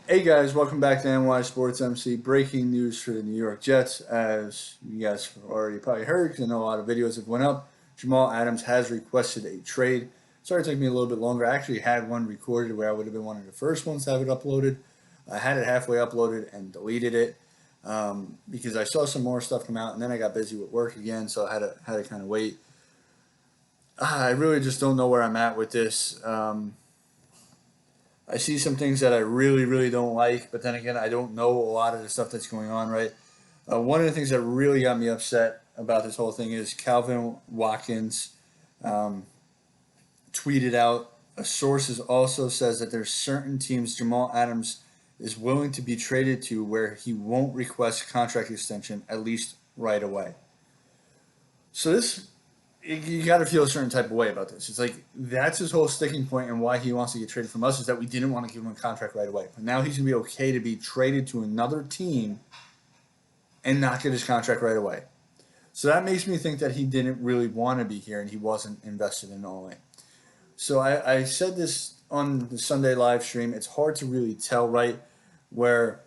Hey guys, welcome back to NY Sports MC. Breaking news for the New York Jets. As you guys have already probably heard, because I know a lot of videos have went up, Jamal Adams has requested a trade. Sorry, it took me a little bit longer. I actually had one recorded where I would have been one of the first ones to have it uploaded. I had it halfway uploaded and deleted it because I saw some more stuff come out, and then I got busy with work again, so I had to kind of wait. I really just don't know where I'm at with this. I see some things that I really, really don't like, but then again, I don't know a lot of the stuff that's going on, right? One of the things that really got me upset about this whole thing is Calvin Watkins um, tweeted out, a source also says that there's certain teams Jamal Adams is willing to be traded to where he won't request contract extension, at least right away. So this you got to feel a certain type of way about this. It's like that's his whole sticking point and why he wants to get traded from us is that we didn't want to give him a contract right away. But now he's gonna be okay to be traded to another team and not get his contract right away. So that makes me think that he didn't really want to be here and he wasn't invested in all in. So I said this on the Sunday live stream. It's hard to really tell, right? Where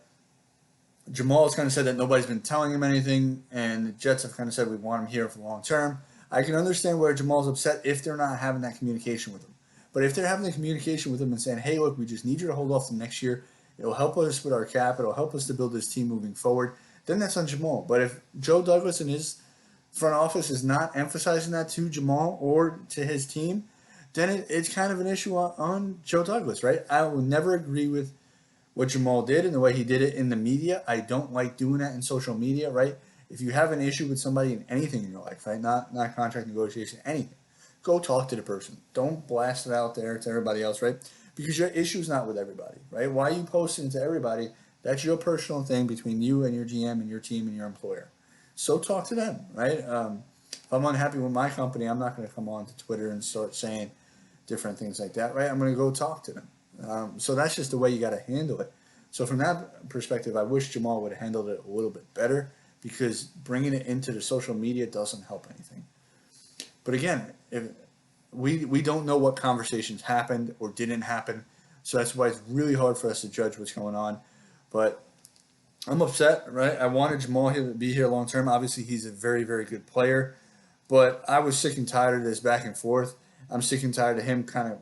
Jamal has kind of said that nobody's been telling him anything, and the Jets have kind of said we want him here for the long term. I can understand where Jamal's upset if they're not having that communication with him. But if they're having the communication with him and saying, hey, look, we just need you to hold off to next year, it'll help us with our cap, it'll help us to build this team moving forward, then that's on Jamal. But if Joe Douglas and his front office is not emphasizing that to Jamal or to his team, then it's kind of an issue on Joe Douglas, right? I will never agree with what Jamal did and the way he did it in the media. I don't like doing that in social media, right? If you have an issue with somebody in anything in your life, right? Not contract negotiation, anything, go talk to the person. Don't blast it out there to everybody else, right? Because your issue's not with everybody, right? Why are you posting to everybody? That's your personal thing between you and your GM and your team and your employer. So talk to them, right? If I'm unhappy with my company, I'm not going to come on to Twitter and start saying different things like that, right? I'm going to go talk to them. So that's just the way you got to handle it. So from that perspective, I wish Jamal would have handled it a little bit better because bringing it into the social media doesn't help anything. But again, if we don't know what conversations happened or didn't happen, so that's why it's really hard for us to judge what's going on. But I'm upset, right? I wanted Jamal to be here long term. Obviously, he's a very, very good player, but I was sick and tired of this back and forth. I'm sick and tired of him kind of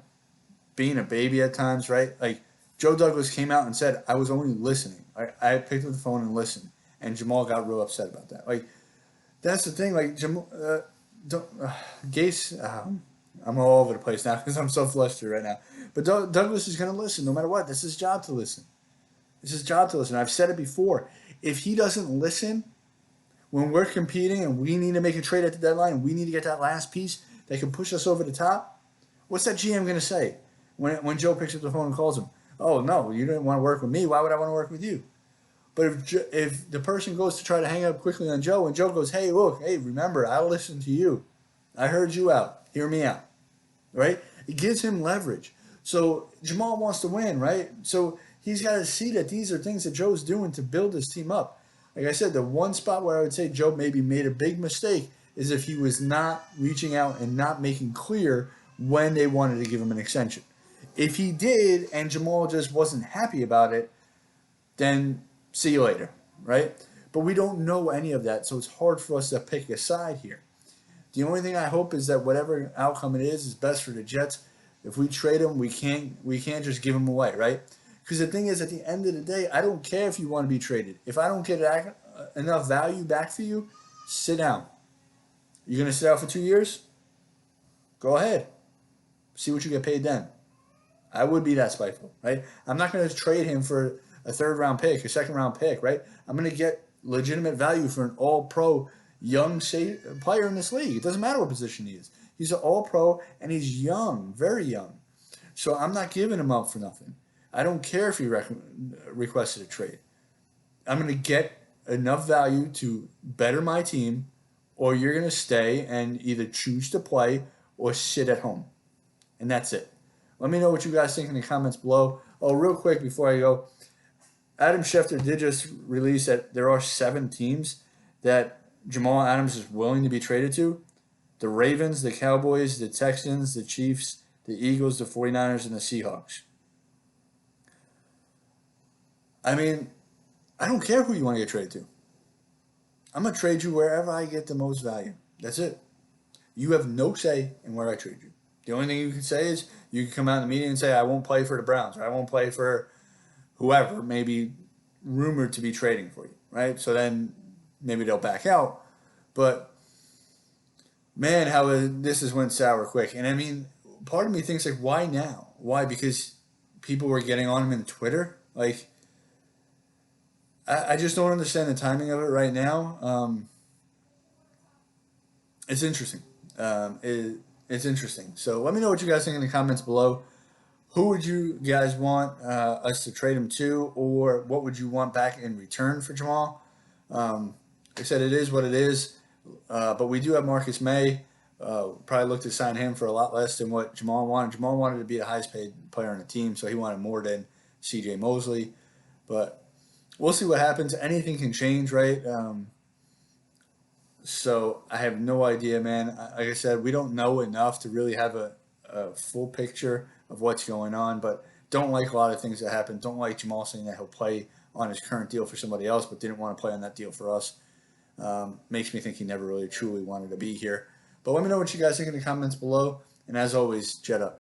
being a baby at times, right? Like Joe Douglas came out and said, I was only listening. I picked up the phone and listened. And Jamal got real upset about that. Like, that's the thing. Like, Jamal, Gase, I'm all over the place now because I'm so flustered right now. But Douglas is going to listen no matter what. This is his job to listen. It's his job to listen. I've said it before. If he doesn't listen when we're competing and we need to make a trade at the deadline and we need to get that last piece that can push us over the top, what's that GM going to say when Joe picks up the phone and calls him? Oh, no, you didn't want to work with me. Why would I want to work with you? But if the person goes to try to hang up quickly on Joe and Joe goes, hey, look, hey, remember, I listened to you. I heard you out. Hear me out. Right? It gives him leverage. So Jamal wants to win, right? So he's got to see that these are things that Joe's doing to build his team up. Like I said, the one spot where I would say Joe maybe made a big mistake is if he was not reaching out and not making clear when they wanted to give him an extension. If he did and Jamal just wasn't happy about it, then see you later, right? But we don't know any of that, so it's hard for us to pick a side here. The only thing I hope is that whatever outcome it is best for the Jets. If we trade him, we can't just give him away, right? Because the thing is, at the end of the day, I don't care if you want to be traded. If I don't get enough value back for you, sit down. You're gonna sit out for 2 years? Go ahead. See what you get paid then. I would be that spiteful, right? I'm not going to trade him for a third round pick, a second round pick, right? I'm going to get legitimate value for an all pro young player in this league. It doesn't matter what position he is. He's an all pro and he's young, very young. So I'm not giving him up for nothing. I don't care if he requested a trade. I'm going to get enough value to better my team, or you're going to stay and either choose to play or sit at home. And that's it. Let me know what you guys think in the comments below. Oh, real quick before I go, Adam Schefter did just release that there are 7 teams that Jamal Adams is willing to be traded to. The Ravens, the Cowboys, the Texans, the Chiefs, the Eagles, the 49ers, and the Seahawks. I mean, I don't care who you want to get traded to. I'm going to trade you wherever I get the most value. That's it. You have no say in where I trade you. The only thing you can say is you can come out in the media and say, I won't play for the Browns, or I won't play for whoever may be rumored to be trading for you, right? So then maybe they'll back out. But man, how this has went sour quick. And I mean, part of me thinks like, why now? Why? Because people were getting on him in Twitter. Like, I just don't understand the timing of it right now. It's interesting. It's interesting. So let me know what you guys think in the comments below. Who would you guys want us to trade him to, or what would you want back in return for Jamal? Like I said, it is what it is. But we do have Marcus May. Probably look to sign him for a lot less than what Jamal wanted. Jamal wanted to be the highest paid player on the team, so he wanted more than C.J. Mosley. But we'll see what happens. Anything can change, right? So I have no idea, man. Like I said, we don't know enough to really have a full picture of what's going on, but don't like a lot of things that happen. Don't like Jamal saying that he'll play on his current deal for somebody else, but didn't want to play on that deal for us. Makes me think he never really truly wanted to be here. But let me know what you guys think in the comments below. And as always, Jet up.